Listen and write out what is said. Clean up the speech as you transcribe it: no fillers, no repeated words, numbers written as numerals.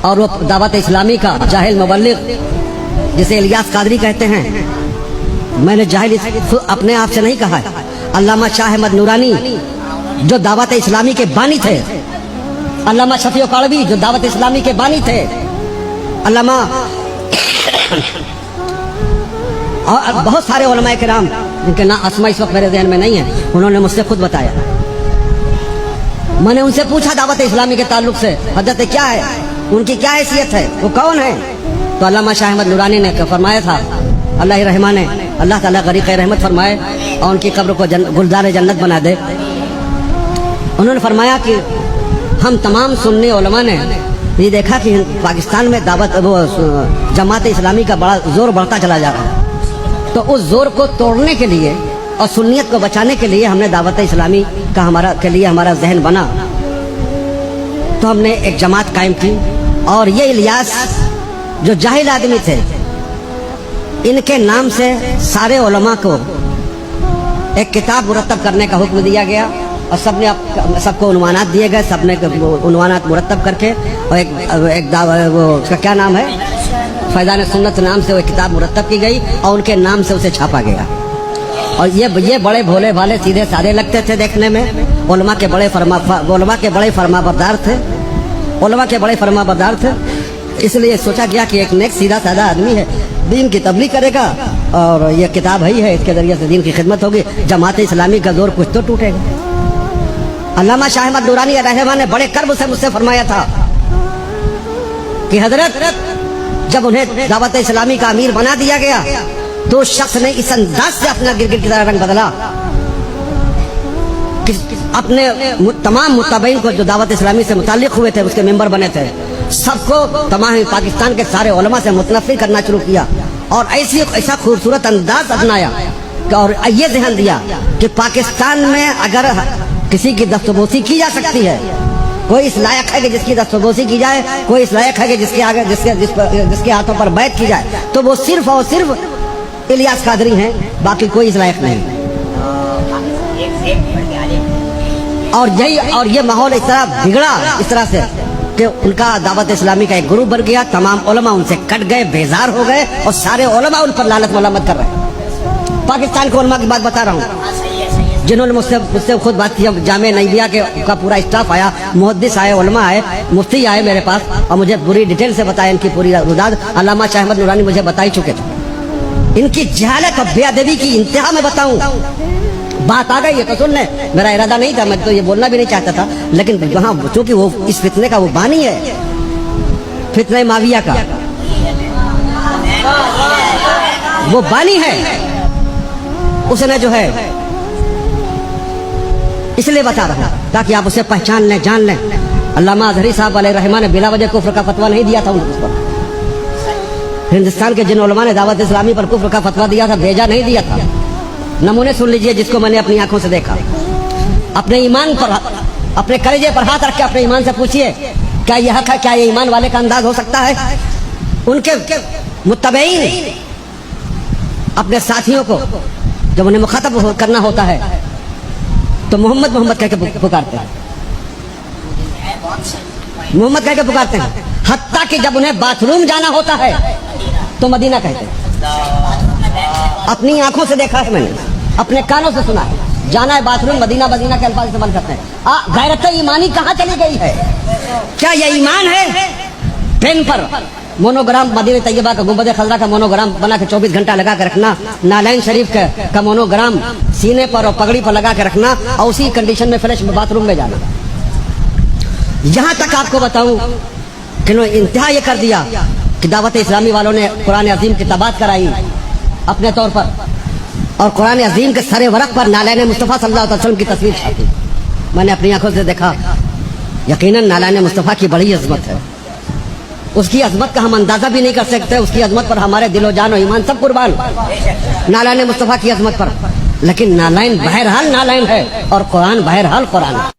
اور وہ دعوت اسلامی کا جاہل مبلغ جسے الیاس قادری کہتے ہیں، میں نے جاہل اپنے آپ سے نہیں کہا ہے، علامہ شاہ احمد نورانی جو دعوت اسلامی کے بانی تھے، علامہ شفیع کاڑوی جو دعوت اسلامی کے بانی تھے، علامہ اور بہت سارے علماء کرام جن کے نام اسماء اس وقت میرے ذہن میں نہیں ہیں، انہوں نے مجھ سے خود بتایا۔ میں نے ان سے پوچھا دعوت اسلامی کے تعلق سے حضرت کیا ہے، ان کی کیا حیثیت ہے، وہ کون ہے؟ تو علامہ شاہ احمد نورانی نے فرمایا تھا، اللہ رحمٰن نے اللہ تعالیٰ غریق رحمت فرمائے اور ان کی قبر کو گلزار جنت بنا دے۔ انہوں نے فرمایا کہ ہم تمام سنی علماء نے یہ دیکھا کہ پاکستان میں جماعت اسلامی کا بڑا زور بڑھتا چلا جا رہا ہے، تو اس زور کو توڑنے کے لیے اور سنیت کو بچانے کے لیے ہم نے دعوت اسلامی کا ہمارا ذہن بنا، تو ہم نے ایک جماعت قائم کی۔ اور یہ الیاس جو جاہل آدمی تھے، ان کے نام سے سارے علماء کو ایک کتاب مرتب کرنے کا حکم دیا گیا، اور سب کو عنوانات دیے گئے، سب نے عنوانات مرتب کر کے، اور اس کا کیا نام ہے، فیضان سنت نام سے وہ کتاب مرتب کی گئی اور ان کے نام سے اسے چھاپا گیا۔ اور یہ بڑے بھولے بھالے سیدھے سادے لگتے تھے دیکھنے میں، علماء کے بڑے فرما بردار تھے، اس لیے سوچا گیا کہ ایک نیک سیدھا سادہ آدمی ہے، دین کی تبلیغ کرے گا، اور یہ کتاب ہے اس کے ذریعے سے دین کی خدمت ہوگی، جماعت اسلامی کا زور کچھ تو ٹوٹے گا۔ علامہ شاہ احمد نورانی رحمہ نے بڑے کرب سے مجھ سے فرمایا تھا کہ حضرت جب انہیں دعوت اسلامی کا امیر بنا دیا گیا تو اس شخص نے اس انداز سے اپنا گرگٹ کی طرح رنگ بدلا کہ اپنے تمام متبعین کو جو دعوت اسلامی سے متعلق ہوئے تھے، اس کے ممبر بنے تھے، سب کو تمام پاکستان کے سارے علماء سے متنفر کرنا شروع کیا، اور ایسا خوبصورت انداز اپنایا اور یہ ذہن دیا کہ پاکستان میں اگر کسی کی دستبوسی کی جا سکتی ہے، کوئی اس لائق ہے کہ جس کی دستبوسی کی جائے، کوئی اس لائق ہے کہ جس کے ہاتھوں پر بیعت کی جائے، تو وہ صرف اور صرف الیاس قادری ہیں، باقی کوئی اس لائق نہیں۔ اور یہ ماحول اس طرح بگڑا، اس طرح سے کہ ان کا دعوت اسلامی کا ایک گروپ بن گیا، تمام علماء ان سے کٹ گئے، بیزار ہو گئے، اور سارے علماء ان پر لعنت ملامت کر رہے ہیں۔ پاکستان کے علماء کی بات بتا رہا ہوں جنہوں نے مجھ سے خود بات کی۔ جامعہ نیبیہ کا پورا اسٹاف آیا، محدث آئے، علماء آئے، مفتی آئے میرے پاس، اور مجھے پوری ڈیٹیل سے بتایا، ان کی پوری روداد علامہ شاہ احمد نورانی مجھے بتائی چکے تھے۔ ان کی جہالت اور بے ادبی کی انتہا میں بتاؤں، بات آ گئی ہے تو سن لیں، میرا ارادہ نہیں تھا، میں تو یہ بولنا بھی نہیں چاہتا تھا، لیکن وہاں چونکہ وہ اس فتنے کا وہ بانی ہے، فتنہ معاویہ کا وہ بانی ہے، اس نے جو ہے اس لیے بتا رہا تاکہ آپ اسے پہچان لیں، جان لیں۔ علامہ اظہری صاحب علیہ رحمہ نے بلا وجہ کفر کا فتویٰ نہیں دیا تھا ان پر۔ ہندوستان کے جن علماء نے دعوت اسلامی پر کفر کا فتویٰ دیا تھا، بھیجا نہیں دیا تھا۔ نمونے سن لیجئے جس کو میں نے اپنی آنکھوں سے دیکھا۔ اپنے ایمان پر، اپنے کلیجے پر ہاتھ رکھ کے اپنے ایمان سے پوچھئے کیا یہ حق ہے، کیا یہ ایمان والے کا انداز ہو سکتا ہے؟ ان کے متبعین اپنے ساتھیوں کو جب انہیں مخاطب کرنا ہوتا ہے تو محمد محمد کہہ کے پکارتے ہیں، محمد کہہ کے پکارتے ہیں، حتیٰ کہ جب انہیں باتھ روم جانا ہوتا ہے تو مدینہ کہتے ہیں۔ اپنی آنکھوں سے دیکھا ہے میں نے، اپنے کانوں سے سنا ہے، جانا ہے باتھ روم، مدینہ مدینہ کے الفاظ استعمال کرتے ہیں۔ غیرت ایمانی کہاں چلی گئی ہے؟ کیا یہ ایمان ہے؟ پین پر مونوگرام مدینہ طیبہ کا گنبد خضرا کا مونوگرام بنا کے 24 گھنٹہ لگا کے رکھنا، نالین شریف کا مونوگرام سینے پر اور پگڑی پر لگا کے رکھنا، اور اسی کنڈیشن میں فریش باتھ روم میں جانا۔ یہاں تک آپ کو بتاؤں کہ انہوں نے انتہا یہ کر دیا کہ دعوت اسلامی والوں نے قرآن عظیم کی تباعت کرائی اپنے طور پر، اور قرآن عظیم کے سر ورق پر نالین مصطفیٰ صلی اللہ علیہ وسلم کی تصویر چھاپی۔ میں نے اپنی آنکھوں سے دیکھا، یقیناً نالین مصطفیٰ کی بڑی عظمت ہے، اس کی عظمت کا ہم اندازہ بھی نہیں کر سکتے، اس کی عظمت پر ہمارے دل و جان و ایمان سب قربان، نالین مصطفیٰ کی عظمت پر۔ لیکن نالین بہرحال نالین ہے، اور قرآن بہرحال قرآن ہے۔